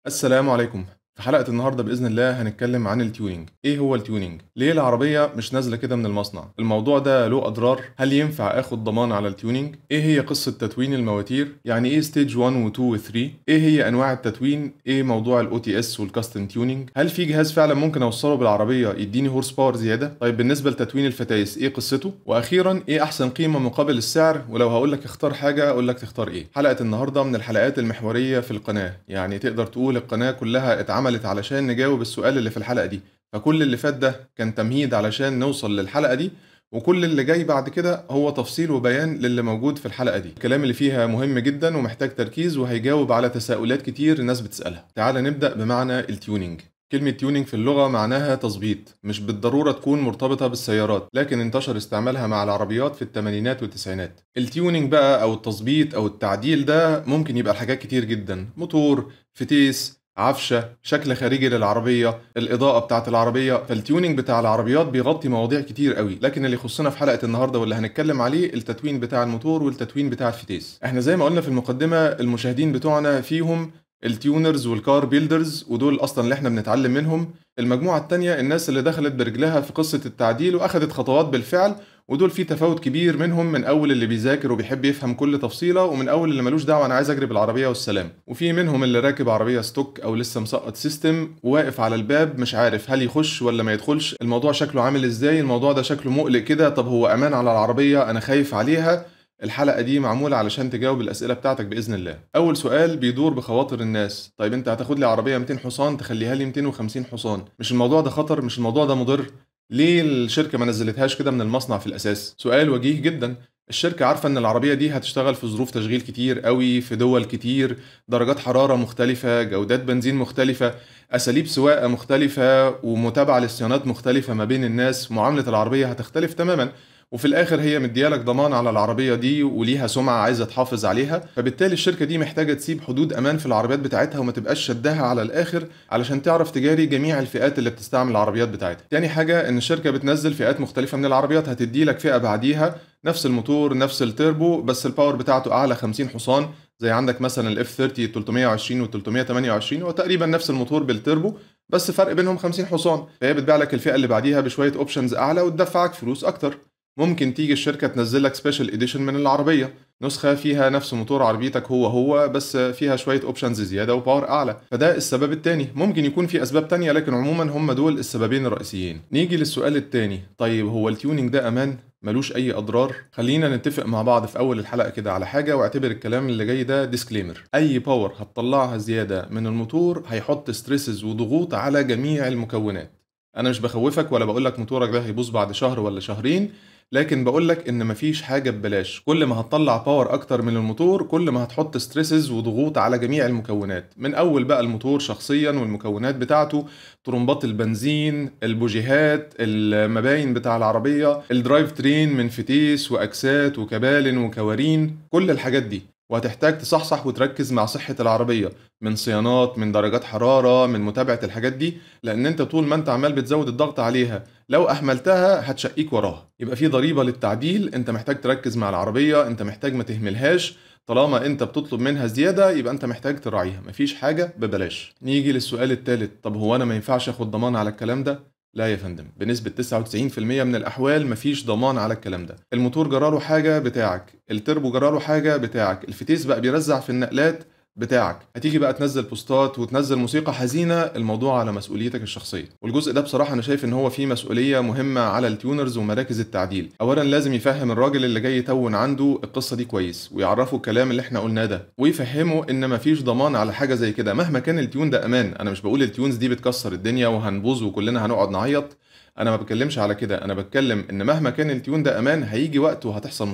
السلام عليكم. في حلقة النهاردة بإذن الله هنتكلم عن التيونينج. إيه هو التيونينج؟ ليه العربية مش نازلة كده من المصنع؟ الموضوع ده له أضرار؟ هل ينفع آخد ضمان على التيونينج؟ إيه هي قصة تتوين المواتير؟ يعني إيه ستيج 1 و 2 و 3؟ إيه هي أنواع التتوين؟ إيه موضوع الأو تي إس والكاستم تيونينج؟ هل في جهاز فعلا ممكن أوصله بالعربية يديني هورس باور زيادة؟ طيب بالنسبة لتتوين الفتايس إيه قصته؟ وأخيرا إيه أحسن قيمة مقابل السعر؟ ولو هقول لك اختار حاجة أقول لك تختار إيه؟ حلقة النهاردة من الحلقات المحورية في القناة، يعني تقدر تقول القناة كلها اتعملت علشان نجاوب السؤال اللي في الحلقة دي، فكل اللي فات ده كان تمهيد علشان نوصل للحلقة دي، وكل اللي جاي بعد كده هو تفصيل وبيان للي موجود في الحلقة دي. الكلام اللي فيها مهم جدا ومحتاج تركيز وهيجاوب على تساؤلات كتير الناس بتسألها. تعال نبدأ بمعنى التيونينج. كلمة تيونينج في اللغة معناها تظبيط، مش بالضرورة تكون مرتبطة بالسيارات، لكن انتشر استعمالها مع العربيات في الثمانينات والتسعينات. التيونينج بقى أو التظبيط أو التعديل ده ممكن يبقى حاجات كتير جدا: موتور، فتيس، عفشة، شكل خارجي للعربية، الإضاءة بتاعة العربية. فالتيونينج بتاع العربيات بيغطي مواضيع كتير قوي، لكن اللي يخصنا في حلقة النهاردة واللي هنتكلم عليه التتوين بتاع الموتور والتتوين بتاع الفتيس. احنا زي ما قلنا في المقدمة المشاهدين بتوعنا فيهم التيونرز والكار بيلدرز، ودول اصلا اللي احنا بنتعلم منهم. المجموعة التانية الناس اللي دخلت برجلها في قصة التعديل واخدت خطوات بالفعل، ودول في تفاوت كبير منهم، من اول اللي بيذاكر وبيحب يفهم كل تفصيلة، ومن اول اللي ملوش دعوة انا عايز اجري بالعربية والسلام، وفي منهم اللي راكب عربية ستوك او لسه مسقط سيستم وواقف على الباب مش عارف هل يخش ولا ما يدخلش، الموضوع شكله عامل ازاي، الموضوع ده شكله مقلق كده، طب هو امان على العربية، انا خايف عليها. الحلقة دي معمولة علشان تجاوب الأسئلة بتاعتك بإذن الله. أول سؤال بيدور بخواطر الناس: طيب أنت هتاخد لي عربية 200 حصان تخليها لي 250 حصان، مش الموضوع ده خطر؟ مش الموضوع ده مضر؟ ليه الشركة ما نزلتهاش كده من المصنع في الأساس؟ سؤال وجيه جدا. الشركة عارفة إن العربية دي هتشتغل في ظروف تشغيل كتير قوي في دول كتير، درجات حرارة مختلفة، جودات بنزين مختلفة، أساليب سواقة مختلفة، ومتابعة للصيانات مختلفة ما بين الناس، معاملة العربية هتختلف تماما، وفي الاخر هي مديالك ضمان على العربيه دي وليها سمعه عايزه تحافظ عليها، فبالتالي الشركه دي محتاجه تسيب حدود امان في العربيات بتاعتها وما تبقاش شدها على الاخر علشان تعرف تجاري جميع الفئات اللي بتستعمل العربيات بتاعتها. تاني حاجه ان الشركه بتنزل فئات مختلفه من العربيات، هتدي لك فئه بعديها نفس الموتور نفس التربو بس الباور بتاعته اعلى 50 حصان، زي عندك مثلا الاف 30 320 و 328، هو تقريبا نفس الموتور بالتربو بس فرق بينهم 50 حصان، فهي بتبيع لك الفئه اللي بعديها بشويه اوبشنز اعلى وتدفعك فلوس اكتر. ممكن تيجي الشركة تنزل لك سبيشال اديشن من العربية، نسخة فيها نفس موتور عربيتك هو بس فيها شوية اوبشنز زيادة وباور اعلى، فده السبب التاني. ممكن يكون في اسباب تانية لكن عموما هم دول السببين الرئيسيين. نيجي للسؤال التاني: طيب هو التيونينج ده امان؟ ملوش اي اضرار؟ خلينا نتفق مع بعض في اول الحلقة كده على حاجة، واعتبر الكلام اللي جاي ده ديسكليمر: اي باور هتطلعها زيادة من الموتور هيحط ستريسز وضغوط على جميع المكونات. انا مش بخوفك ولا بقولك موتورك ده هيبوظ بعد شهر ولا شهرين، لكن بقولك ان مفيش حاجة ببلاش، كل ما هتطلع باور اكتر من الموتور كل ما هتحط ستريسز وضغوط على جميع المكونات، من اول بقى الموتور شخصيا والمكونات بتاعته، طرمبات البنزين، البوجيهات، المباين بتاع العربية، الدرايف ترين من فتيس واكسات وكبالن وكوارين، كل الحاجات دي، وهتحتاج تصحصح وتركز مع صحة العربية، من صيانات، من درجات حرارة، من متابعة الحاجات دي، لأن أنت طول ما أنت عمال بتزود الضغط عليها لو أهملتها هتشقيك وراها. يبقى في ضريبة للتعديل، أنت محتاج تركز مع العربية، أنت محتاج ما تهملهاش، طالما أنت بتطلب منها زيادة يبقى أنت محتاج تراعيها، مفيش حاجة ببلاش. نيجي للسؤال الثالث: طب هو أنا ما ينفعش أخد ضمان على الكلام ده؟ لا يا فندم، بنسبة 99% من الأحوال مفيش ضمان على الكلام ده. الموتور جراله حاجة بتاعك، التربو جراله حاجة بتاعك، الفتيس بقى بيرزع في النقلات بتاعك، هتيجي بقى تنزل بوستات وتنزل موسيقى حزينة، الموضوع على مسؤوليتك الشخصية. والجزء ده بصراحة أنا شايف إن هو فيه مسؤولية مهمة على التيونرز ومراكز التعديل. أولا لازم يفهم الراجل اللي جاي يتون عنده القصة دي كويس، ويعرفه الكلام اللي احنا قلناه ده، ويفهمه إن مفيش ضمان على حاجة زي كده مهما كان التيون ده أمان. أنا مش بقول التيونز دي بتكسر الدنيا وهنبوظ وكلنا هنقعد نعيط، انا ما بتكلمش على كده، انا بتكلم ان مهما كان التيون ده امان هيجي وقت وهتحصل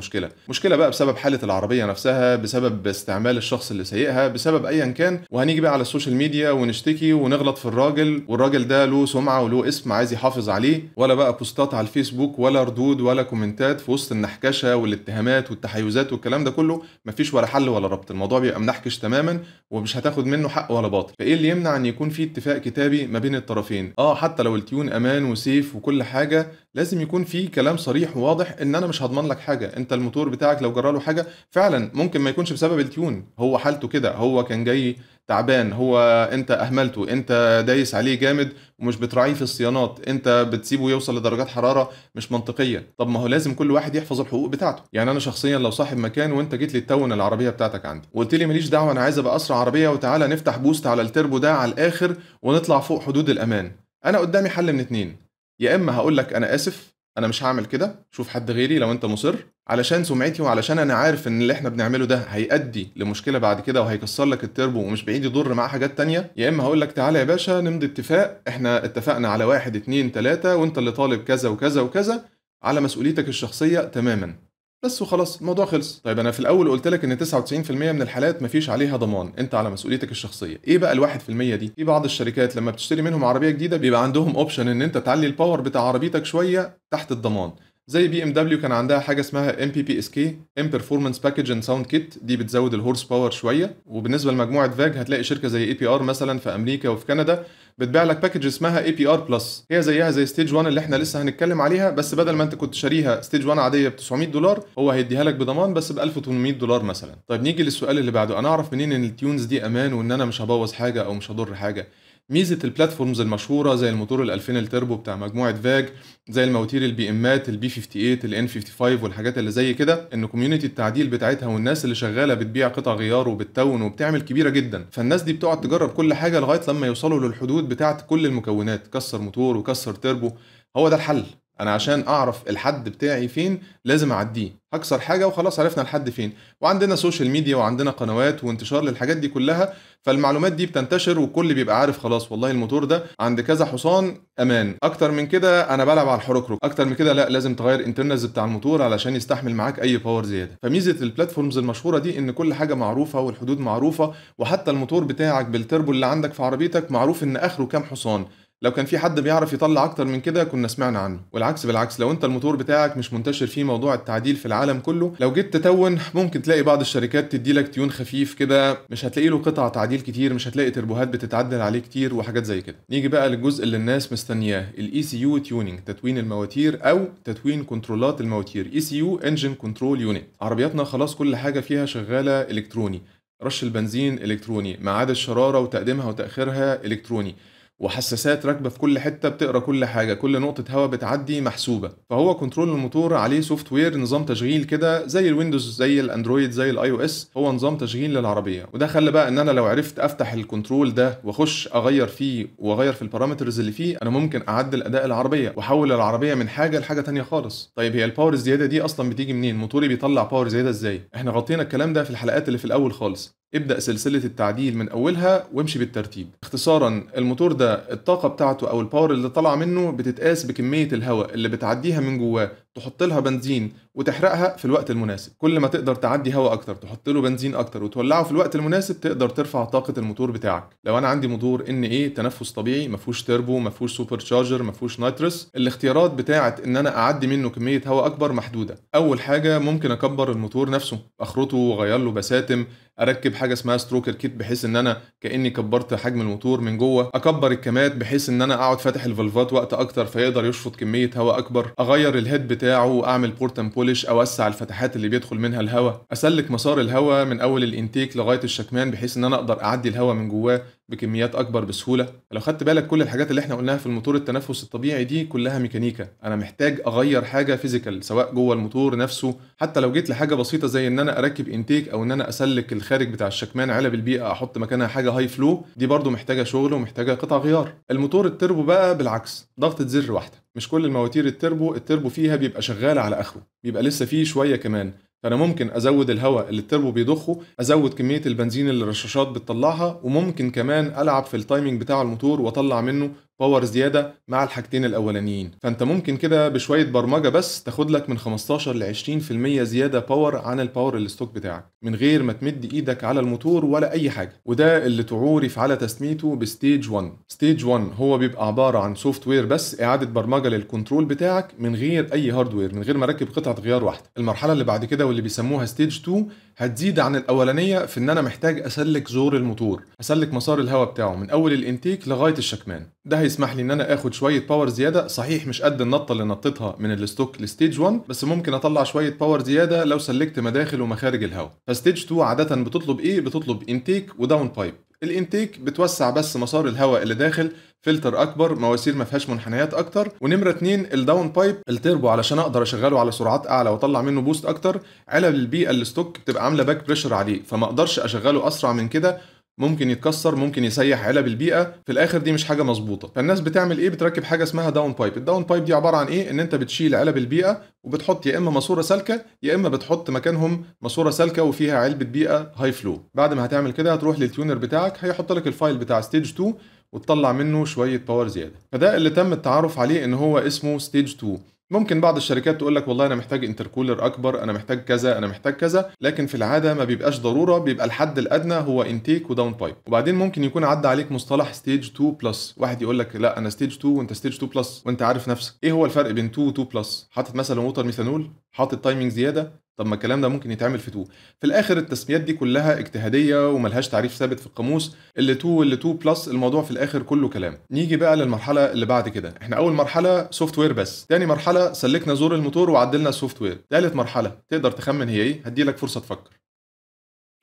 مشكله بقى بسبب حاله العربيه نفسها، بسبب استعمال الشخص اللي سايقها، بسبب ايا كان، وهنيجي بقى على السوشيال ميديا ونشتكي ونغلط في الراجل، والراجل ده له سمعه وله اسم عايز يحافظ عليه، ولا بقى بوستات على الفيسبوك ولا ردود ولا كومنتات في وسط النحكشه والاتهامات والتحيزات والكلام ده كله، مفيش ولا حل ولا ربط، الموضوع بيبقى منحكش تماما ومش هتاخد منه حق ولا باطل. فايه اللي يمنع ان يكون في اتفاق كتابي ما بين الطرفين؟ حتى لو التيون امان وسيف ومصاريف وكل حاجه، لازم يكون في كلام صريح وواضح ان انا مش هضمن لك حاجه. انت الموتور بتاعك لو جرى له حاجه فعلا ممكن ما يكونش بسبب التيون، هو حالته كده، هو كان جاي تعبان، هو انت اهملته، انت دايس عليه جامد ومش بتراعيه في الصيانات، انت بتسيبه يوصل لدرجات حراره مش منطقيه. طب ما هو لازم كل واحد يحفظ الحقوق بتاعته. يعني انا شخصيا لو صاحب مكان وانت جيت لي تتون العربيه بتاعتك عندي وقلت لي ماليش دعوه انا عايز ابقى اسرع عربيه وتعالى نفتح بوست على التربو ده على الاخر ونطلع فوق حدود الامان، انا قدامي حل من اتنين. يا اما هقول لك انا اسف انا مش هعمل كده، شوف حد غيري لو انت مصر، علشان سمعتي وعلشان انا عارف ان اللي احنا بنعمله ده هيؤدي لمشكله بعد كده وهيكسر لك التربو ومش بعيد يضر معاه حاجات تانية. يا اما هقول لك تعالى يا باشا نمضي اتفاق، احنا اتفقنا على 1 2 3 وانت اللي طالب كذا وكذا وكذا على مسؤوليتك الشخصيه تماما، بس وخلاص الموضوع خلص. طيب انا في الاول قلت لك ان 99% من الحالات مفيش عليها ضمان، انت على مسؤوليتك الشخصيه. ايه بقى ال1% دي؟ في بعض الشركات لما بتشتري منهم عربيه جديده بيبقى عندهم اوبشن ان انت تعلي الباور بتاع عربيتك شويه تحت الضمان. زي بي ام دبليو كان عندها حاجه اسمها ام بي بي اس كي، ام بيرفورمانس باكج اند ساوند كيت، دي بتزود الهورس باور شويه. وبالنسبه لمجموعه فاج هتلاقي شركه زي اي بي ار مثلا في امريكا وفي كندا بتبيع لك باكج اسمها اي بي ار بلس، هي زيها زي ستيج 1 اللي احنا لسه هنتكلم عليها، بس بدل ما انت كنت شاريها ستيج 1 عاديه ب $900 هو هيديها لك بضمان بس ب $1800 مثلا. طيب نيجي للسؤال اللي بعده، انا اعرف منين ان التيونز دي امان وان انا مش هبوظ حاجه او مش هضر حاجه؟ ميزه البلاتفورمز المشهوره زي الموتور ال2000 التربو بتاع مجموعه فاج، زي المواتير البي امات البي 58 الان 55 والحاجات اللي زي كده، ان كوميونتي التعديل بتاعتها والناس اللي شغاله بتبيع قطع غيار وبتتون وبتعمل كبيره جدا، فالناس دي بتقعد تجرب كل حاجه لغايه لما يوصلوا للحدود بتاعه كل المكونات، كسر موتور وكسر تربو. هو ده الحل. انا عشان اعرف الحد بتاعي فين لازم اعديه، هكسر حاجه وخلاص عرفنا الحد فين. وعندنا سوشيال ميديا وعندنا قنوات وانتشار للحاجات دي كلها، فالمعلومات دي بتنتشر والكل بيبقى عارف خلاص والله الموتور ده عند كذا حصان امان. اكتر من كده انا بلعب على الحركرك، اكتر من كده لا، لازم تغير انترنالز بتاع الموتور علشان يستحمل معاك اي باور زياده. فميزه البلاتفورمز المشهوره دي ان كل حاجه معروفه والحدود معروفه، وحتى الموتور بتاعك بالتربو اللي عندك في عربيتك معروف ان اخره كام حصان. لو كان في حد بيعرف يطلع اكتر من كده كنا سمعنا عنه. والعكس بالعكس، لو انت الموتور بتاعك مش منتشر فيه موضوع التعديل في العالم كله، لو جيت تتون ممكن تلاقي بعض الشركات تدي لك تيون خفيف كده، مش هتلاقي له قطع تعديل كتير، مش هتلاقي تربوهات بتتعدل عليه كتير وحاجات زي كده. نيجي بقى للجزء اللي الناس مستنياه، الاي سي يو تيوننج، تتوين المواتير او تتوين كنترولات المواتير. اي سي يو انجن كنترول يونت. عربياتنا خلاص كل حاجه فيها شغاله الكتروني، رش البنزين الكتروني، ميعاد الشراره وتقديمها وتاخيرها الكتروني، وحساسات راكبه في كل حته بتقرا كل حاجه، كل نقطه هواء بتعدي محسوبه. فهو كنترول الموتور عليه سوفت وير، نظام تشغيل كده زي الويندوز زي الاندرويد زي الاي او اس، هو نظام تشغيل للعربيه. وده خلى بقى ان انا لو عرفت افتح الكنترول ده واخش اغير فيه واغير في البارامترز اللي فيه، انا ممكن اعدل اداء العربيه واحول العربيه من حاجه لحاجه تانية خالص. طيب هي الباور الزياده دي اصلا بتيجي منين؟ موتوري بيطلع باور زياده ازاي؟ احنا غطينا الكلام ده في الحلقات اللي في الاول خالص. ابدأ سلسلة التعديل من أولها وامشي بالترتيب. اختصارا، الموتور ده الطاقة بتاعته أو الباور اللي طالعة منه بتتقاس بكمية الهواء اللي بتعديها من جواه، تحط لها بنزين وتحرقها في الوقت المناسب. كل ما تقدر تعدي هواء أكتر تحط له بنزين أكتر وتولعه في الوقت المناسب تقدر ترفع طاقة الموتور بتاعك. لو أنا عندي موتور إن إيه تنفس طبيعي، مفهوش تربو، مفهوش سوبر تشارجر، مفهوش نايترس، الاختيارات بتاعة إن أنا أعدي منه كمية هواء أكبر محدودة. أول حاجة ممكن أكبر الموتور نفسه، أخرطه وأغير له بساتم، اركب حاجه اسمها ستروكر كيت بحيث ان انا كاني كبرت حجم الموتور من جوه، اكبر الكمات بحيث ان انا اقعد فاتح الفالفات وقت اكتر فيقدر يشفط كميه هواء اكبر، اغير الهيد بتاعه واعمل بورت اند بولش، اوسع الفتحات اللي بيدخل منها الهواء، اسلك مسار الهواء من اول الانتيك لغايه الشكمان بحيث ان انا اقدر اعدي الهواء من جواه بكميات اكبر بسهوله. لو خدت بالك كل الحاجات اللي احنا قلناها في الموتور التنفس الطبيعي دي كلها ميكانيكا، انا محتاج اغير حاجه فيزيكال سواء جوه الموتور نفسه. حتى لو جيت لحاجه بسيطه زي ان انا اركب انتيك او ان انا اسلك الخارج بتاع الشكمان علب البيئه احط مكانها حاجه هاي فلو، دي برضو محتاجه شغل ومحتاجه قطع غيار. الموتور التربو بقى بالعكس، ضغطه زر واحده. مش كل المواتير التربو فيها بيبقى شغال على اخره، بيبقى لسه فيه شويه كمان، فانا ممكن ازود الهواء اللي التربو بيضخه، ازود كميه البنزين اللي الرشاشات بتطلعها، وممكن كمان العب في التايمنج بتاع الموتور واطلع منه باور زياده مع الحاجتين الاولانيين. فانت ممكن كده بشويه برمجه بس تاخد لك من 15 ل 20% زياده باور عن الباور الستوك بتاعك من غير ما تمد ايدك على الموتور ولا اي حاجه. وده اللي تعورف على تسميته بستيج 1. ستيج 1 هو بيبقى عباره عن سوفت وير بس، اعاده برمجه للكنترول بتاعك من غير اي هاردوير، من غير ما اركب قطعه غيار واحده. المرحله اللي بعد كده واللي بيسموها ستيج 2 هتزيد عن الاولانيه في ان انا محتاج اسلك زور الموتور، اسلك مسار الهواء بتاعه من اول الانتيك لغايه الشكمان. ده هيسمح لي ان انا اخد شويه باور زياده، صحيح مش قد النطه اللي نطيتها من الستوك لستيج 1، بس ممكن اطلع شويه باور زياده لو سلكت مداخل ومخارج الهواء. فستيج 2 عاده بتطلب ايه؟ بتطلب انتيك وداون بايب. الانتيك بتوسع بس مسار الهواء اللي داخل، فلتر اكبر، مواسير ما فيهاش منحنيات اكتر. ونمره 2 الداون بايب، التربو علشان اقدر اشغله على سرعات اعلى واطلع منه بوست اكتر. علب البيئه الستوك بتبقى عامله باك بريشر عليه، فما اقدرش اشغله اسرع من كده، ممكن يتكسر، ممكن يسيح علب البيئه، في الاخر دي مش حاجه مظبوطه. فالناس بتعمل ايه؟ بتركب حاجه اسمها داون بايب. الداون بايب دي عباره عن ايه؟ ان انت بتشيل علب البيئه وبتحط يا اما ماسوره سالكه يا اما بتحط مكانهم ماسوره سالكه وفيها علبه بيئه هاي فلو. بعد ما هتعمل كده هتروح للتيونر بتاعك، هيحط لك الفايل بتاع ستيج 2 وتطلع منه شويه باور زياده. فده اللي تم التعارف عليه ان هو اسمه ستيج 2. ممكن بعض الشركات تقول لك والله انا محتاج انتركولر اكبر، انا محتاج كذا، انا محتاج كذا، لكن في العاده ما بيبقاش ضروره، بيبقى الحد الادنى هو انتيك وداون بايب. وبعدين ممكن يكون عدى عليك مصطلح ستيج 2 بلس، واحد يقول لك لا انا ستيج 2 وانت ستيج 2 بلس، وانت عارف نفسك. ايه هو الفرق بين 2 و 2 بلس؟ حاطط مثلا موتور ميثانول، حاطط تايمنج زياده، طب ما الكلام ده ممكن يتعمل في 2. في الاخر التسميات دي كلها اجتهاديه وملهاش تعريف ثابت في القاموس، اللي 2 واللي 2 بلس، الموضوع في الاخر كله كلام. نيجي بقى للمرحله اللي بعد كده. احنا اول مرحله سوفت وير بس، تاني مرحله سلكنا زور الموتور وعدلنا السوفت وير، ثالث مرحله تقدر تخمن هي ايه؟ هدي لك فرصه تفكر.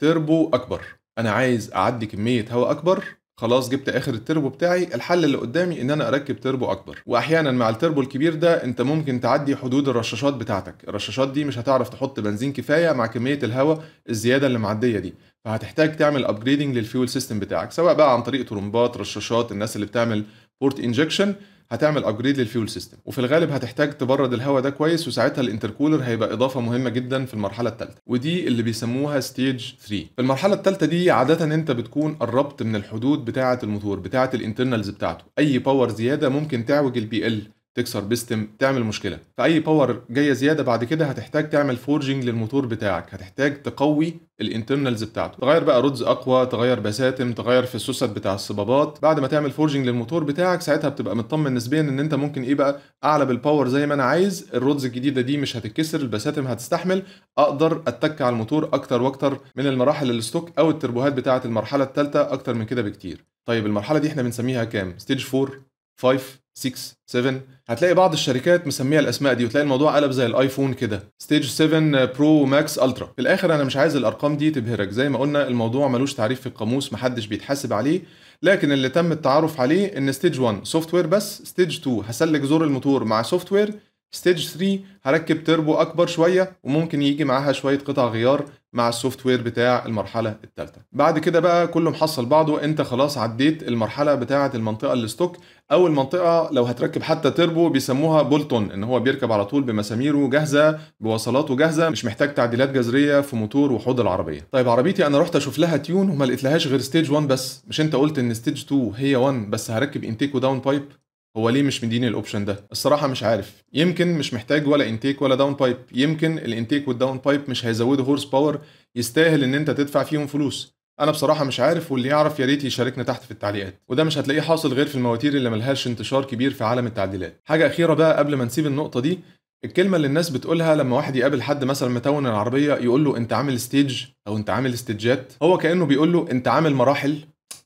تربو اكبر. انا عايز اعدي كميه هواء اكبر، خلاص جبت اخر التربو بتاعي، الحل اللي قدامي ان انا اركب تربو اكبر. واحيانا مع التربو الكبير ده انت ممكن تعدي حدود الرشاشات بتاعتك، الرشاشات دي مش هتعرف تحط بنزين كفايه مع كميه الهواء الزياده اللي معديه دي، فهتحتاج تعمل ابجريدنج للفيول سيستم بتاعك، سواء بقى عن طريق طرمبات، رشاشات، الناس اللي بتعمل بورت انجكشن هتعمل ابجريد للفيول سيستم. وفي الغالب هتحتاج تبرد الهواء ده كويس، وساعتها الانتركولر هيبقى اضافه مهمه جدا في المرحله الثالثه، ودي اللي بيسموها ستيج 3. في المرحله الثالثه دي عاده انت بتكون قربت من الحدود بتاعه الموتور، بتاعه الانترنالز بتاعته. اي باور زياده ممكن تعوج البي ال، تكسر بيستم، تعمل مشكله. فاي باور جايه زياده بعد كده هتحتاج تعمل فورجنج للموتور بتاعك، هتحتاج تقوي الانترنالز بتاعته، تغير بقى رودز اقوى، تغير بساتم، تغير في السوست بتاع الصبابات. بعد ما تعمل فورجنج للموتور بتاعك ساعتها بتبقى مطمن نسبيا ان انت ممكن ايه بقى اعلى بالباور زي ما انا عايز، الرودز الجديده دي مش هتتكسر، البساتم هتستحمل، اقدر اتك على الموتور اكتر واكتر من المراحل الستوك او التربوهات بتاعه المرحله الثالثه، اكتر من كده بكتير. طيب المرحله دي احنا بنسميها كام؟ ستيج 4، 5، 6، 7. هتلاقي بعض الشركات مسميها الاسماء دي وتلاقي الموضوع قلب زي الايفون كده، ستيج 7 برو ماكس الترا. في الاخر انا مش عايز الارقام دي تبهرك، زي ما قلنا الموضوع ملوش تعريف في القاموس، محدش بيتحاسب عليه، لكن اللي تم التعارف عليه ان ستيج 1 سوفت وير بس، ستيج 2 هسلك زور الموتور مع سوفت وير، ستيج 3 هركب تربو اكبر شويه وممكن يجي معاها شويه قطع غيار مع السوفت وير بتاع المرحله الثالثه. بعد كده بقى كله محصل بعضه، انت خلاص عديت المرحله بتاعه المنطقه الستوك، او المنطقه لو هتركب حتى تربو بيسموها بولتون، ان هو بيركب على طول بمساميره جاهزه بوصلاته جاهزه، مش محتاج تعديلات جذريه في موتور وحوض العربيه. طيب عربيتي انا رحت اشوف لها تيون وما لقيتلهاش غير ستيج 1 بس، مش انت قلت ان ستيج 2 هي 1 بس هركب انتيك وداون بايب؟ هو ليه مش مديني الاوبشن ده؟ الصراحه مش عارف، يمكن مش محتاج ولا انتيك ولا داون بايب، يمكن الانتيك والداون بايب مش هيزودوا هورس باور يستاهل ان انت تدفع فيهم فلوس. انا بصراحه مش عارف، واللي يعرف يا ريت يشاركنا تحت في التعليقات. وده مش هتلاقيه حاصل غير في المواتير اللي ملهاش انتشار كبير في عالم التعديلات. حاجه اخيره بقى قبل ما نسيب النقطه دي، الكلمه اللي الناس بتقولها لما واحد يقابل حد مثلا متون العربيه يقول له انت عامل ستيج او انت عامل استيجات، هو كانه بيقول له انت عامل مراحل،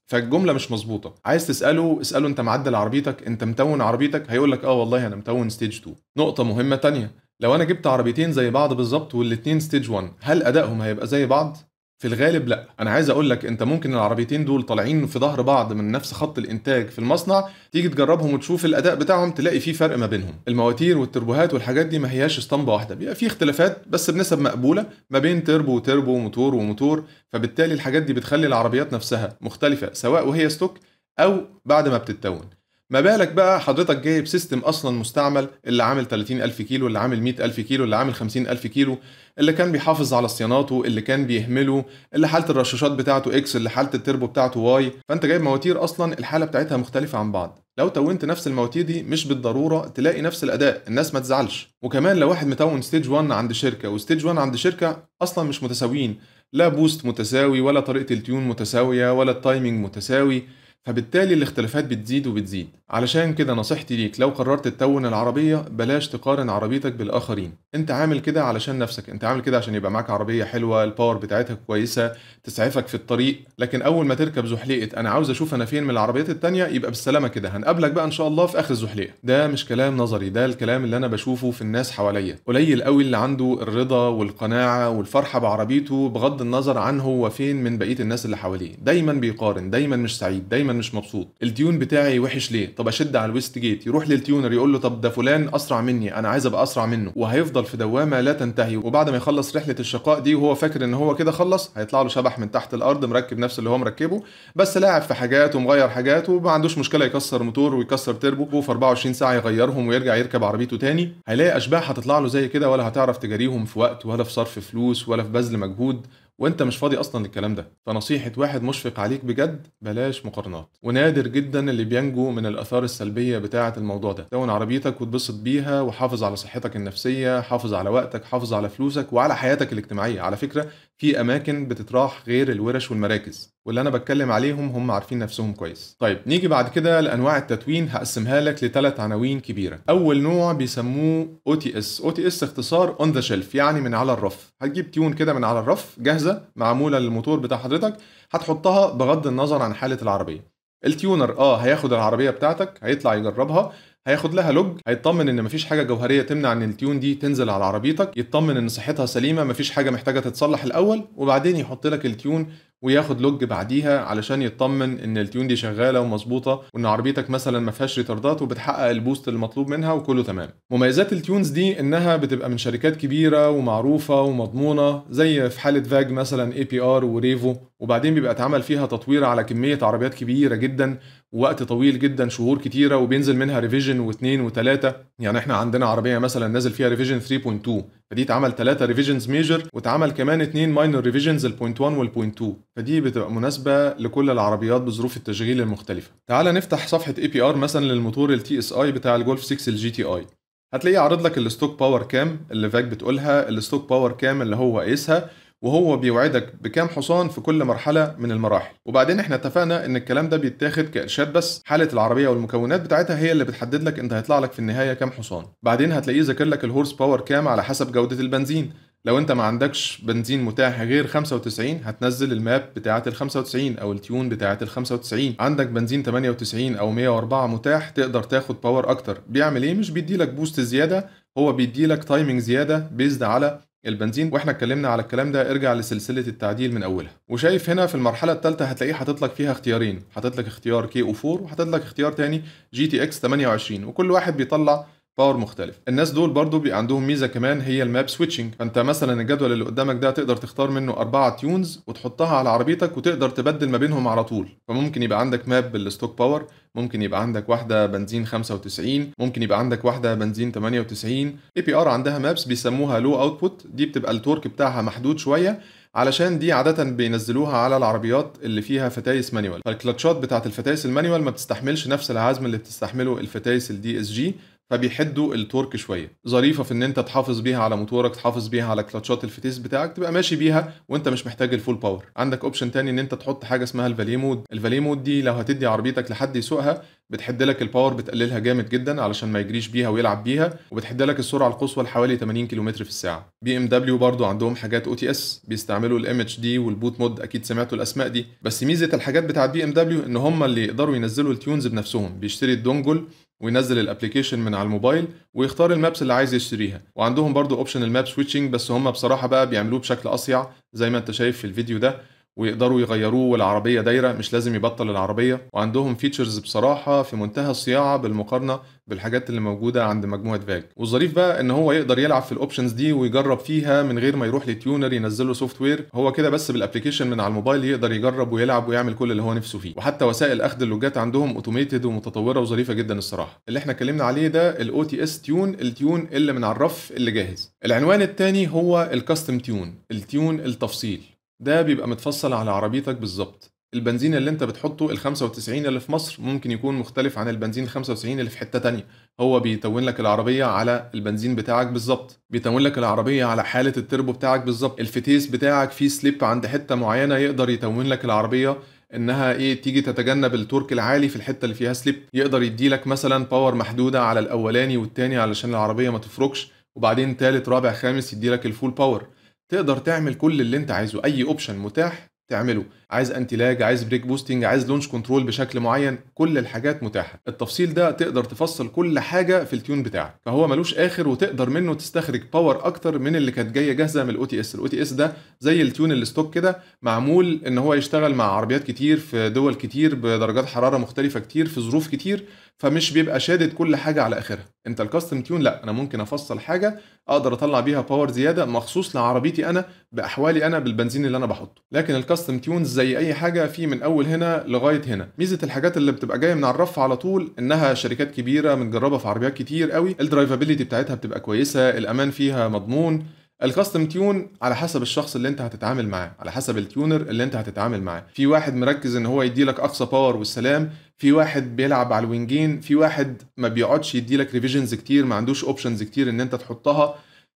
فالجمله مش مظبوطه. عايز اساله انت معدل عربيتك، انت متون عربيتك، هيقول لك اه والله انا متون ستيج 2. نقطه مهمه تانية، لو انا جبت عربيتين زي بعض بالظبط والاتنين ستيج 1، هل ادائهم هيبقى زي بعض؟ في الغالب لا. انا عايز اقول لك انت ممكن العربيتين دول طالعين في ظهر بعض من نفس خط الانتاج في المصنع، تيجي تجربهم وتشوف الاداء بتاعهم تلاقي فيه فرق ما بينهم. المواتير والتربوهات والحاجات دي ما هياش اسطمبه واحده، بيبقى فيه اختلافات بس بنسب مقبوله ما بين تربو وتربو وموتور وموتور، فبالتالي الحاجات دي بتخلي العربيات نفسها مختلفه سواء وهي ستوك او بعد ما بتتون. ما بالك بقى حضرتك جايب سيستم اصلا مستعمل، اللي عامل 30,000 كيلو، اللي عامل 100,000 كيلو، اللي عامل 50,000 كيلو، اللي كان بيحافظ على صياناته، اللي كان بيهمله، اللي حاله الرشاشات بتاعته اكس، اللي حاله التربو بتاعته واي. فانت جايب مواتير اصلا الحاله بتاعتها مختلفه عن بعض، لو تونت نفس المواتير دي مش بالضروره تلاقي نفس الاداء، الناس ما تزعلش. وكمان لو واحد متون ستيج 1 عند شركه وستيج 1 عند شركه اصلا مش متساويين، لا بوست متساوي ولا طريقه التيون متساويه ولا التايمنج متساوي، فبالتالي الاختلافات بتزيد وبتزيد. علشان كده نصيحتي ليك لو قررت تتون العربية بلاش تقارن عربيتك بالآخرين. انت عامل كده علشان نفسك، انت عامل كده عشان يبقى معاك عربية حلوة الباور بتاعتها كويسة تسعفك في الطريق، لكن اول ما تركب زحليقة انا عاوز اشوف انا فين من العربيات التانية يبقى بالسلامة كده، هنقابلك بقى ان شاء الله في اخر الزحليقة. ده مش كلام نظري، ده الكلام اللي انا بشوفه في الناس حواليا. قليل قوي اللي عنده الرضا والقناعة والفرحة بعربيته بغض النظر عن هو فين من بقية الناس اللي حواليه. دايما بيقارن، دايما مش سعيد، دايما مش مبسوط. التيون بتاعي وحش ليه؟ طب اشد على الويست جيت، يروح للتيونر يقول له طب ده فلان اسرع مني انا عايز ابقى اسرع منه، وهيفضل في دوامه لا تنتهي. وبعد ما يخلص رحله الشقاء دي وهو فاكر ان هو كده خلص، هيطلع له شبح من تحت الارض مركب نفس اللي هو مركبه، بس لاعب في حاجات ومغير حاجات وما عندوش مشكله يكسر موتور ويكسر تربو وفي 24 ساعه يغيرهم ويرجع يركب عربيته تاني. هيلاقي اشباح هتطلع له زي كده ولا هتعرف تجاريهم في وقت ولا في صرف فلوس ولا في بذل مجهود، وانت مش فاضي اصلا للكلام ده. فنصيحة واحد مشفق عليك بجد بلاش مقارنات. ونادر جدا اللي بينجو من الاثار السلبية بتاعة الموضوع ده. دون عربيتك وتبسط بيها وحافظ على صحتك النفسية، حافظ على وقتك، حافظ على فلوسك وعلى حياتك الاجتماعية. على فكرة في اماكن بتتراح غير الورش والمراكز، واللي انا بتكلم عليهم هم عارفين نفسهم كويس. طيب نيجي بعد كده لانواع التتوين، هقسمها لك لثلاث عناوين كبيره. اول نوع بيسموه OTS. OTS اختصار اون ذا شيلف، يعني من على الرف. هتجيب تيون كده من على الرف جاهزه معموله للموتور بتاع حضرتك، هتحطها بغض النظر عن حاله العربيه. التيونر هياخد العربيه بتاعتك هيطلع يجربها، هياخد لها لوج، هيطمن ان مفيش حاجه جوهريه تمنع ان التيون دي تنزل على عربيتك، يطمن ان صحتها سليمه مفيش حاجه محتاجه تتصلح الاول، وبعدين يحط لك التيون وياخد لوج بعديها علشان يطمن ان التيون دي شغاله ومظبوطه وان عربيتك مثلا ما فيهاش ريتاردات وبتحقق البوست المطلوب منها وكله تمام. مميزات التيونز دي انها بتبقى من شركات كبيره ومعروفه ومضمونه، زي في حاله فاج مثلا APR وريفو، وبعدين بيبقى اتعمل فيها تطوير على كميه عربيات كبيره جدا ووقت طويل جدا، شهور كتيره، وبينزل منها ريفيجن و2 و3. يعني احنا عندنا عربيه مثلا نازل فيها ريفيجن 3.2، فدي اتعمل 3 ريفيجنز ميجر واتعمل كمان 2 ماينور ريفيجنز ال.1 وال.2، فدي بتبقى مناسبه لكل العربيات بظروف التشغيل المختلفه. تعال نفتح صفحه APR مثلا للموتور الTSI بتاع الجولف 6 الGTI، هتلاقيه عارض لك الستوك باور كام اللي فاك بتقولها، الستوك باور كام اللي هو قيسها، وهو بيوعدك بكام حصان في كل مرحله من المراحل. وبعدين احنا اتفقنا ان الكلام ده بيتاخد كارشاد بس، حاله العربيه والمكونات بتاعتها هي اللي بتحدد لك انت هيطلع لك في النهايه كام حصان. بعدين هتلاقيه ذاكر لك الهورس باور كام على حسب جوده البنزين. لو انت ما عندكش بنزين متاح غير 95 هتنزل الماب بتاعه ال 95 او التيون بتاعه ال 95. عندك بنزين 98 او 104 متاح تقدر تاخد باور اكتر. بيعمل ايه؟ مش بيديلك بوست زياده، هو بيديلك تايمنج زياده بيزد على البنزين، واحنا اتكلمنا على الكلام ده، ارجع لسلسله التعديل من اولها. وشايف هنا في المرحله الثالثه هتلاقيه حاطط لك فيها اختيارين، حاطط لك اختيار KO4 وحاطط لك اختيار تاني GTX 28، وكل واحد بيطلع باور مختلف. الناس دول برضو بيبقى عندهم ميزه كمان هي الماب سويتشنج، فانت مثلا الجدول اللي قدامك ده تقدر تختار منه 4 تيونز وتحطها على عربيتك وتقدر تبدل ما بينهم على طول. فممكن يبقى عندك ماب بالستوك باور، ممكن يبقى عندك واحده بنزين 95، ممكن يبقى عندك واحده بنزين 98. APR عندها مابس بيسموها لو اوتبوت، دي بتبقى التورك بتاعها محدود شويه علشان دي عادة بينزلوها على العربيات اللي فيها فتايس مانيوال، فالكلاتشات بتاعت الفتايس المانيوال ما بتستحملش نفس العزم اللي بتستحمله الفتايس الDSG، فبيحدوا التورك شويه. ظريفه في ان انت تحافظ بيها على موتورك، تحافظ بيها على كلاتشات الفتيس بتاعك، تبقى ماشي بيها وانت مش محتاج الفول باور. عندك اوبشن تاني ان انت تحط حاجه اسمها الفاليه مود. الفاليه مود دي لو هتدي عربيتك لحد يسوقها بتحد لك الباور، بتقللها جامد جدا علشان ما يجريش بيها ويلعب بيها، وبتحد لك السرعه القصوى لحوالي 80 كيلومتر في الساعه. BMW برضو عندهم حاجات OTS، بيستعملوا MHD والبوت مود، اكيد سمعتوا الاسماء دي. بس ميزه الحاجات بتاعت BMW ان هم اللي يقدروا ينزلوا التيونز بنفسهم، بيشتري الدونجل وينزل الابلكيشن من على الموبايل ويختار المابس اللي عايز يشتريها. وعندهم برضو اوبشن الماب سويتشنج، بس هم بصراحه بقى بيعملوه بشكل اصيع زي ما انت شايف في الفيديو ده، ويقدروا يغيروه والعربيه دايره، مش لازم يبطل العربيه. وعندهم فيتشرز بصراحه في منتهى الصياعه بالمقارنه بالحاجات اللي موجوده عند مجموعه فاج. والظريف بقى ان هو يقدر يلعب في الاوبشنز دي ويجرب فيها من غير ما يروح لتيونر ينزل له سوفت وير، هو كده بس بالابلكيشن من على الموبايل يقدر يجرب ويلعب ويعمل كل اللي هو نفسه فيه. وحتى وسائل اخذ اللوجات عندهم اوتوميتد ومتطوره وظريفه جدا الصراحه. اللي احنا اتكلمنا عليه ده الاو تي اس تيون، التيون اللي من على الرف اللي جاهز. العنوان الثاني هو الكاستم تيون، التيون التفصيل. ده بيبقى متفصل على عربيتك بالظبط. البنزين اللي انت بتحطه ال 95 اللي في مصر ممكن يكون مختلف عن البنزين ال 95 اللي في حتة تانية. هو بيتون لك العربية على البنزين بتاعك بالظبط، بيتون لك العربية على حالة التربو بتاعك بالظبط. الفتيس بتاعك فيه سليب عند حتة معينة يقدر يتون لك العربية انها ايه تيجي تتجنب التورك العالي في الحته اللي فيها سليب، يقدر يديلك مثلا باور محدوده على الاولاني والتاني علشان العربيه ما تفركش، وبعدين تالت رابع خامس يديلك الفول باور. تقدر تعمل كل اللي انت عايزه، اي اوبشن متاح تعمله. عايز انتي لاج، عايز بريك بوستنج، عايز لونش كنترول بشكل معين، كل الحاجات متاحه. التفصيل ده تقدر تفصل كل حاجه في التيون بتاعك، فهو ملوش اخر، وتقدر منه تستخرج باور اكتر من اللي كانت جايه جاهزه من الاو تي اس. الاو تي اس ده زي التيون الستوك كده، معمول ان هو يشتغل مع عربيات كتير في دول كتير بدرجات حراره مختلفه كتير في ظروف كتير، فمش بيبقى شادد كل حاجه على اخرها. انت الكاستم تيون لا، انا ممكن افصل حاجه اقدر اطلع بيها باور زياده مخصوص لعربيتي انا، باحوالي انا، بالبنزين اللي انا بحطه. لكن الكاستم تيونز زي اي حاجه في من اول هنا لغايه هنا. ميزه الحاجات اللي بتبقى جايه من على الرف على طول انها شركات كبيره متجربه في عربيات كتير قوي، الدرايفابيلتي بتاعتها بتبقى كويسه، الامان فيها مضمون. الكاستم تيون على حسب الشخص اللي انت هتتعامل معاه، على حسب التيونر اللي انت هتتعامل معاه. في واحد مركز ان هو يديلك اقصى باور والسلام، في واحد بيلعب على الوينجين، في واحد ما بيقعدش يديلك ريفيجنز كتير، ما عندوش اوبشنز كتير ان انت تحطها.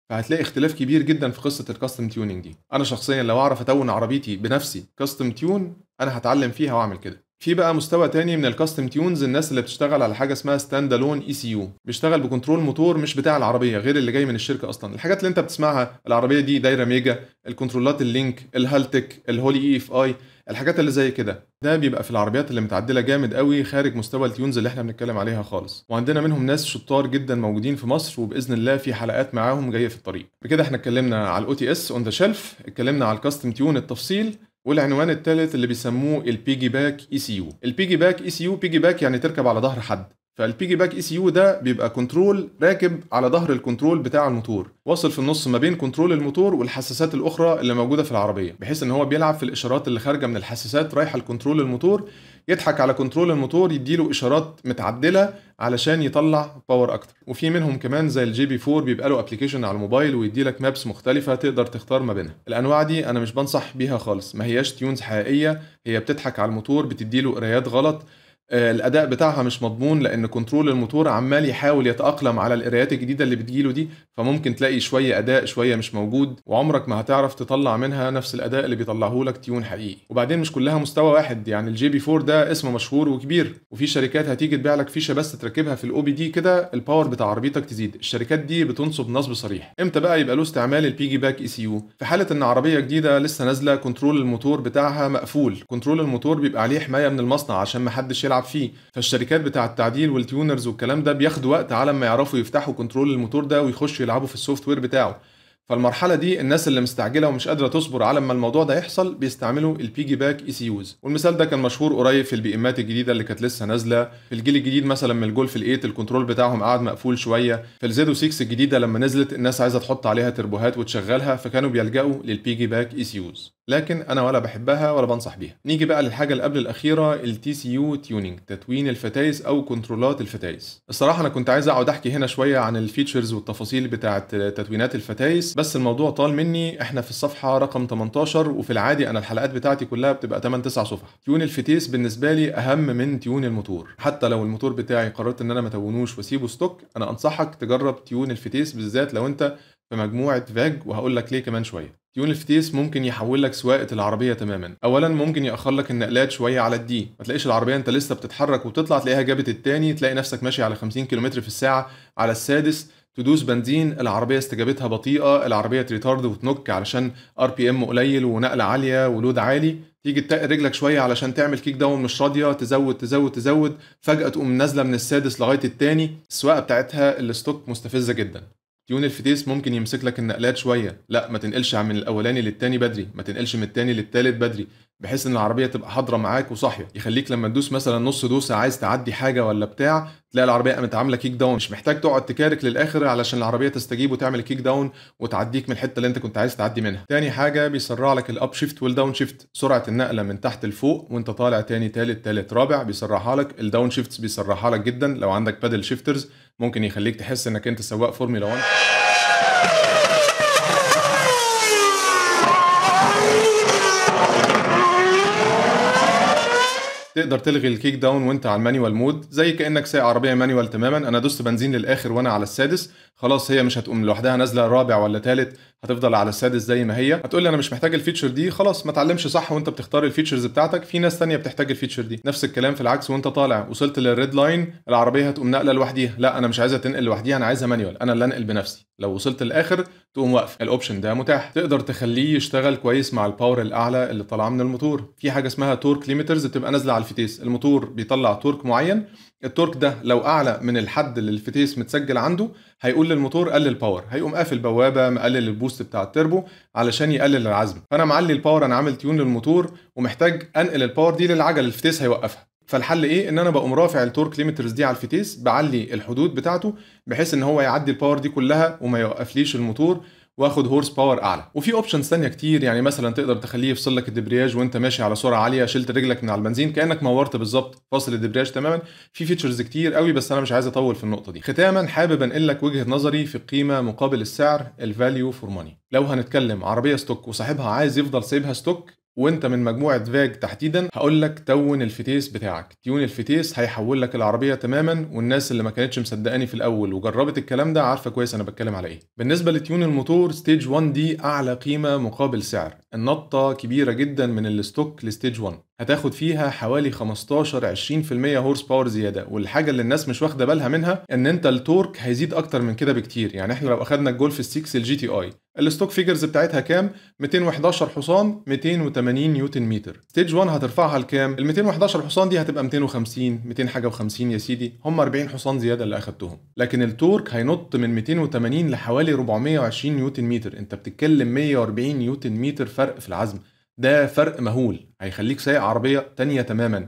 فهتلاقي اختلاف كبير جدا في قصه الكاستم تيوننج دي. انا شخصيا لو اعرف اتون عربيتي بنفسي كاستم تيون، انا هتعلم فيها واعمل كده. في بقى مستوى تاني من الكاستم تيونز، الناس اللي بتشتغل على حاجه اسمها ستاند الون اي سي يو، بيشتغل بكنترول موتور مش بتاع العربيه، غير اللي جاي من الشركه اصلا. الحاجات اللي انت بتسمعها، العربيه دي دايره ميجا، الكنترولات اللينك، الهالتك، الهولي اي اف اي، الحاجات اللي زي كده، ده بيبقى في العربيات اللي متعدله جامد قوي، خارج مستوى التيونز اللي احنا بنتكلم عليها خالص. وعندنا منهم ناس شطار جدا موجودين في مصر، وباذن الله في حلقات معاهم جايه في الطريق. بكده احنا اتكلمنا على الاو تي اس اون ذا شيلف، اتكلمنا على الكاستم تيون التفصيل، والعنوان الثالث اللي بيسموه البيجي باك اي سي يو. البيجي باك اي سي يو، بيجي باك يعني تركب على ظهر حد، فالبيجي باك اي سي يو ده بيبقى كنترول راكب على ظهر الكنترول بتاع الموتور، واصل في النص ما بين كنترول الموتور والحساسات الاخرى اللي موجوده في العربيه، بحيث ان هو بيلعب في الاشارات اللي خارجه من الحساسات رايحه لكنترول الموتور، يضحك على كنترول الموتور، يديله اشارات متعدله علشان يطلع باور اكتر. وفي منهم كمان زي الجي بي 4 بيبقى له ابلكيشن على الموبايل ويدي لك مابس مختلفه تقدر تختار ما بينها. الانواع دي انا مش بنصح بيها خالص، ما هياش تيونز حقيقيه، هي بتضحك على الموتور، بتديله قرايات غلط. الاداء بتاعها مش مضمون، لان كنترول الموتور عمال يحاول يتاقلم على القرايات الجديده اللي بتجيله دي، فممكن تلاقي شويه اداء شويه مش موجود، وعمرك ما هتعرف تطلع منها نفس الاداء اللي بيطلعه لك تيون حقيقي. وبعدين مش كلها مستوى واحد، يعني الجي بي 4 ده اسمه مشهور وكبير، وفي شركات هتيجي تبيع لك فيشه بس تركبها في الاو بي دي كده الباور بتاع عربيتك تزيد. الشركات دي بتنصب نصب صريح. امتى بقى يبقى له استعمال البيجي باك اي سي يو؟ في حاله ان عربيه جديده لسه نازله، كنترول الموتور بتاعها مقفول، كنترول الموتور بيبقى عليه حمايه من المصنع عشان ما حدش يلعب فيه، الشركات بتاع التعديل والتيونرز والكلام ده بياخدوا وقت على ما يعرفوا يفتحوا كنترول الموتور ده ويخشوا يلعبوا في السوفت وير بتاعه. فالمرحله دي الناس اللي مستعجله ومش قادره تصبر على ما الموضوع ده يحصل بيستعملوا البيجي باك اي سي يوز. والمثال ده كان مشهور قريب في البي امات الجديده اللي كانت لسه نازله. في الجيل الجديد مثلا من الجولف ال8 الكنترول بتاعهم قاعد مقفول شويه. في الزيدو 6 الجديده لما نزلت الناس عايزه تحط عليها تربوهات وتشغلها، فكانوا بيلجأوا للبيجي باك اي سي يوز، لكن انا ولا بحبها ولا بنصح بيها. نيجي بقى للحاجه اللي قبل الاخيره، التي سي يو تيونينج، تتوين الفتايس او كنترولات الفتايس. الصراحه انا كنت عايز اقعد احكي هنا شويه عن الفيتشرز والتفاصيل بتاعه تتوينات الفتايس، بس الموضوع طال مني. احنا في الصفحه رقم 18، وفي العادي انا الحلقات بتاعتي كلها بتبقى 8 9 صفح. تيون الفتيس بالنسبه لي اهم من تيون الموتور. حتى لو الموتور بتاعي قررت ان انا ما تونوش واسيبه ستوك، انا انصحك تجرب تيون الفتيس بالذات لو انت في مجموعه فاج، وهقول لك ليه كمان شويه. تيون الفتيس ممكن يحول لك سواقه العربيه تماما. اولا ممكن ياخر لك النقلات شويه على الدي، ما تلاقيش العربيه انت لسه بتتحرك وتطلع تلاقيها جابت التاني، تلاقي نفسك ماشي على 50 كيلومتر في الساعه على السادس، تدوس بنزين العربيه استجابتها بطيئه، العربيه تريتارد وتنك علشان ار بي ام قليل ونقله عاليه ولود عالي، تيجي تتقل رجلك شويه علشان تعمل كيك داون مش راضيه، تزود تزود تزود، فجاه تقوم نازله من السادس لغايه التاني. السواقه بتاعتها الستوك مستفزه جدا. تيون الفتيس ممكن يمسك لك النقلات شويه، لا ما تنقلش من الاولاني للتاني بدري، ما تنقلش من التاني للتالت بدري، بحيث ان العربيه تبقى حاضره معاك وصاحيه، يخليك لما تدوس مثلا نص دوسه عايز تعدي حاجه ولا بتاع، تلاقي العربيه قامت عامله كيك داون، مش محتاج تقعد تكارك للاخر علشان العربيه تستجيب وتعمل كيك داون وتعديك من الحته اللي انت كنت عايز تعدي منها. تاني حاجه بيسرع لك الاب شيفت والداون شيفت، سرعه النقله من تحت لفوق وانت طالع تاني تالت تالت رابع بيسرعها لك. الداون شيفتس بيسرعها لك جدا، لو عندك بادل شيفترز ممكن يخليك تحس انك انت سواق فورمولا 1. تقدر تلغي الكيك داون وانت على المانيوال مود، زي كانك سايق عربيه مانيوال تماما. انا دوست بنزين للاخر وانا على السادس، خلاص هي مش هتقوم لوحدها نازله رابع ولا ثالث، هتفضل على السادس زي ما هي. هتقول لي انا مش محتاج الفيتشر دي، خلاص ما تعلمش صح وانت بتختار الفيتشرز بتاعتك، في ناس تانية بتحتاج الفيتشر دي. نفس الكلام في العكس، وانت طالع وصلت للريد لاين العربيه هتقوم نقله لوحديها، لا انا مش عايزها تنقل لوحديها، انا عايزها مانيوال، انا اللي انقل بنفسي. لو وصلت للاخر تقوم واقف. الاوبشن ده متاح، تقدر تخليه يشتغل كويس مع الباور الاعلى اللي طالعه من الموتور. في حاجه اسمها تورك ليميترز بتبقى نازله على الفتيس، الموتور بيطلع تورك معين، التورك ده لو اعلى من الحد اللي الفتيس متسجل عنده هيقول للموتور قلل باور، هيقوم قافل بوابه مقلل البوست بتاع التربو علشان يقلل العزم. فانا معلي الباور، انا عامل تيون للموتور ومحتاج انقل الباور دي للعجل، الفتيس هيوقفها. فالحل ايه؟ ان انا بقوم رافع التورك ليميترز دي على الفتيس، بعلي الحدود بتاعته بحيث ان هو يعدي الباور دي كلها وما يوقفليش الموتور، واخد هورس باور اعلى. وفي اوبشنز ثانيه كتير، يعني مثلا تقدر تخليه يفصل لك الدبرياج وانت ماشي على سرعه عاليه، شلت رجلك من على البنزين كانك مورت بالظبط، فاصل الدبرياج تماما. في فيتشرز كتير قوي بس انا مش عايز اطول في النقطه دي. ختاما حابب انقل لك وجهه نظري في القيمه مقابل السعر، الفاليو فور ماني. لو هنتكلم عربيه ستوك وصاحبها عايز يفضل سايبها ستوك وانت من مجموعه فاج تحديدا، هقول لك تون الفتيس بتاعك. تيون الفتيس هيحول لك العربيه تماما، والناس اللي ما كانتش مصدقاني في الاول وجربت الكلام ده عارفه كويس انا بتكلم على ايه. بالنسبه لتيون الموتور ستيج 1 دي اعلى قيمه مقابل سعر، النطه كبيره جدا من الستوك لستيج 1، هتاخد فيها حوالي 15 20% هورس باور زياده. والحاجه اللي الناس مش واخده بالها منها ان انت التورك هيزيد اكتر من كده بكتير. يعني احنا لو اخدنا الجولف 6 الجي تي اي، الستوك فيجرز بتاعتها كام؟ 211 حصان، 280 نيوتن متر. ستيج 1 هترفعها لكام؟ ال 211 حصان دي هتبقى 250 200 حاجه و50 يا سيدي، هم 40 حصان زياده اللي اخدتهم. لكن التورك هينط من 280 لحوالي 420 نيوتن متر، انت بتتكلم 140 نيوتن متر فرق في العزم. ده فرق مهول، هيخليك سايق عربيه تانية تماما،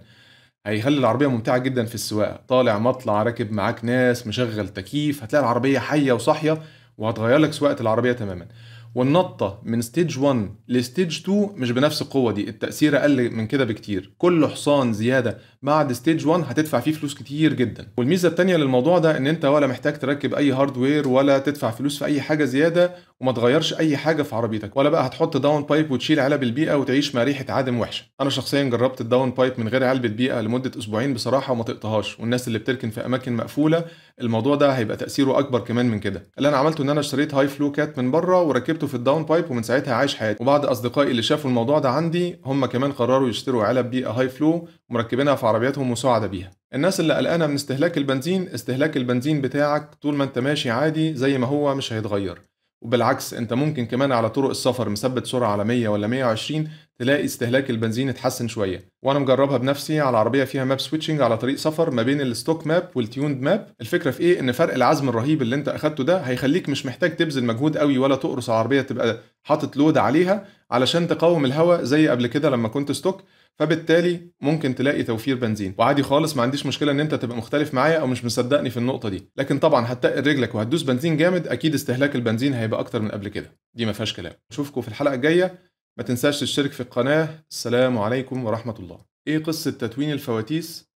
هيخلي العربيه ممتعه جدا في السواقه. طالع مطلع راكب معاك ناس، مشغل تكييف، هتلاقي العربيه حيه وصاحيه وهتغير لك سواقه العربيه تماما. والنطه من ستيج 1 لستيج 2 مش بنفس القوه دي، التاثير اقل من كده بكتير. كل حصان زياده بعد ستيج 1 هتدفع فيه فلوس كتير جدا. والميزه التانيه للموضوع ده ان انت ولا محتاج تركب اي هاردوير ولا تدفع فلوس في اي حاجه زياده، وما تغيرش اي حاجه في عربيتك، ولا بقى هتحط داون بايب وتشيل علب البيئه وتعيش مع ريحه عادم وحشه. انا شخصيا جربت الداون بايب من غير علبه بيئه لمده اسبوعين بصراحه وما طقتهاش. والناس اللي بتركن في اماكن مقفوله الموضوع ده هيبقى تاثيره اكبر كمان من كده. اللي انا عملته ان انا اشتريت هاي فلو كات من بره وركبته في الداون بايب، ومن ساعتها عايش حياتي. وبعض اصدقائي اللي شافوا الموضوع ده عندي هم كمان قرروا يشتروا علب بيئه هاي فلو ومركبينها في عربياتهم وسعداء بيها. الناس اللي قلقانه من استهلاك البنزين، استهلاك البنزين بتاعك طول ما انت ماشي عادي زي ما هو مش هيتغير. وبالعكس انت ممكن كمان على طرق السفر مثبت سرعه على 100 ولا 120 تلاقي استهلاك البنزين اتحسن شويه. وانا مجربها بنفسي على عربيه فيها ماب سويتشنج على طريق سفر ما بين الستوك ماب والتيوند ماب. الفكره في ايه؟ ان فرق العزم الرهيب اللي انت اخدته ده هيخليك مش محتاج تبذل مجهود قوي ولا تقرص العربيه تبقى حاطط لود عليها علشان تقاوم الهواء زي قبل كده لما كنت ستوك. فبالتالي ممكن تلاقي توفير بنزين. وعادي خالص، ما عنديش مشكله ان انت تبقى مختلف معايا او مش مصدقني في النقطه دي، لكن طبعا هتتقل رجلك وهتدوس بنزين جامد، اكيد استهلاك البنزين هيبقى اكتر من قبل كده، دي ما فيهاش كلام. نشوفكم في الحلقه الجايه، ما تنساش تشترك في القناه. السلام عليكم ورحمه الله. ايه قصه تتوين الفواتيس؟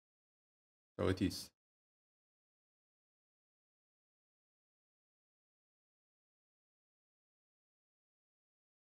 فواتيس